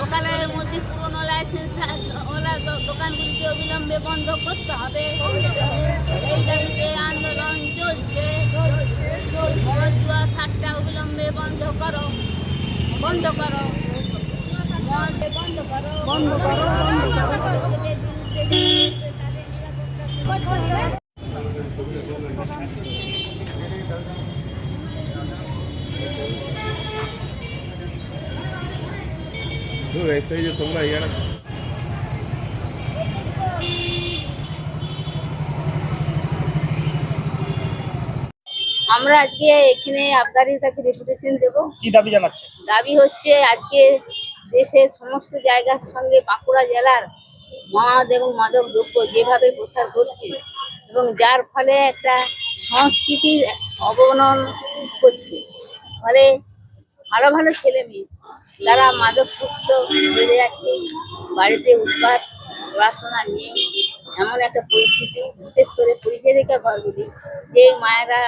লোকালয়ের মধ্যে পুরনো licence OLA দোকানগুলিকে অবিলম্বে বন্ধ করতে হবে। এই দাবিতে আন্দোলন চলছে। মদ জুয়া সাতটা অবিলম্বে বন্ধ করো, বন্ধ করো, মদ বন্ধ করো, বন্ধ করো, তোমরা আমরা আজকে এখানে আবগারির কাছে রেপুটেশন দেব। কি দাবি জানাচ্ছে? দাবি হচ্ছে আজকে দেশের সমস্ত জায়গার সঙ্গে বাঁকুড়া জেলার মদ এবং মাদক দ্রব্য যেভাবে প্রসার ঘটছে এবং যার ফলে একটা সংস্কৃতির অবনমন করছে, ফলে ভালো ভালো ছেলে মেয়ে তারা মাদকমুক্ত বেড়ে যাচ্ছে, বাড়িতে উৎপাত, পড়াশোনা নিয়ে এমন একটা পরিস্থিতি, বিশেষ করে পরিচারিকা ঘরগুলি যে মায়েরা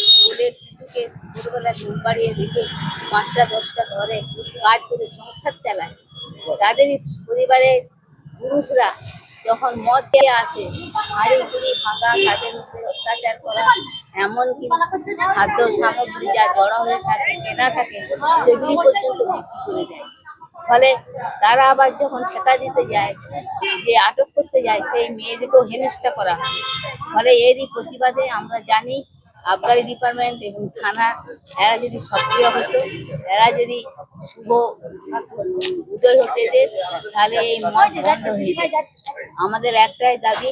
স্কুলের শিশুকে ছোটবেলায় ঘুম পাড়িয়ে রেখে 5টা 10টা ঘরে কাজ করে সংসার চালায়, তাদেরই পরিবারের পুরুষরা যখন মদ খেয়ে আসে হাড়ি গুড়ি ভাঙা, তাদের উপরে অত্যাচার করা, এমনকি খাদ্য সামগ্রী যা জড়ো হয়ে থাকে কেনা থাকে সেগুলি পর্যন্ত বিক্রি করে দেয়। ফলে তারা আবার যখন ঠেকা দিতে যায়, যে আটক করতে যায়, সেই মেয়েদেরকেও হেনস্থা করা হয়। ফলে এরই প্রতিবাদে আমরা জানি আবগারি ডিপার্টমেন্ট এবং থানা এরা যদি সক্রিয় হতো, এরা যদি শুভ উদয় হতে দেয়, তাহলে এই মদ বন্ধ হয়ে যায়। আমাদের একটাই দাবি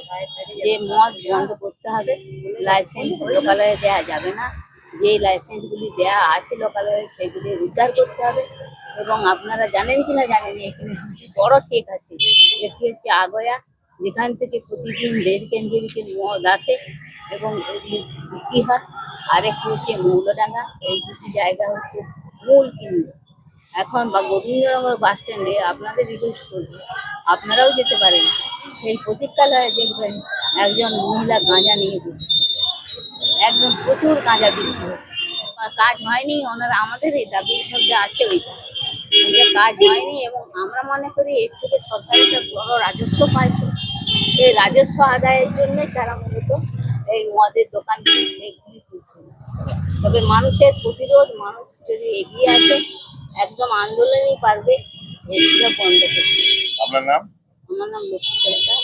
যে মদ বন্ধ করতে হবে, লাইসেন্স লোকালয়ে দেওয়া যাবে না, যে লাইসেন্সগুলি দেওয়া আছে লোকালয়ে সেগুলি উদ্ধার করতে হবে। এবং আপনারা জানেন কিনা জানেন, এখানে বড় ঠেক আছে, একটি হচ্ছে আগয়া, যেখান থেকে প্রতিদিন 1.5 কেজি মদ আসে এবং এগুলি বিক্রি হয়, আরেকটি হচ্ছে মৌলডাঙ্গা। এই দুটি জায়গা হচ্ছে মূল কেন্দ্র। এখন বা গোবিন্দনগর বাস স্ট্যান্ডে আপনাদের রিকোয়েস্ট করবো, আপনারাও যেতে পারেন, সেই প্রতীক্ষালয়ে দেখবেন একজন মহিলা গাঁজা নিয়ে বসেছে, একদম প্রচুর গাঁজা বিক্রি হচ্ছে, কাজ হয়নি। ওনারা আমাদের এই দাবির মধ্যে আছে ওইটা, যে কাজ হয়নি এবং আমরা মনে করি এর থেকে সরকার একটা বড় রাজস্ব পায়, সেই রাজস্ব আদায়ের জন্যই তারা মূলত এই মদের দোকানগুলি এগুলি খুলছে। তবে মানুষের প্রতিরোধ, মানুষ যদি এগিয়ে আসে একদম আন্দোলনই পারবে এগুলো বন্ধ করতে। আপনার নাম? আমার নাম লক্ষ্মী সরকার।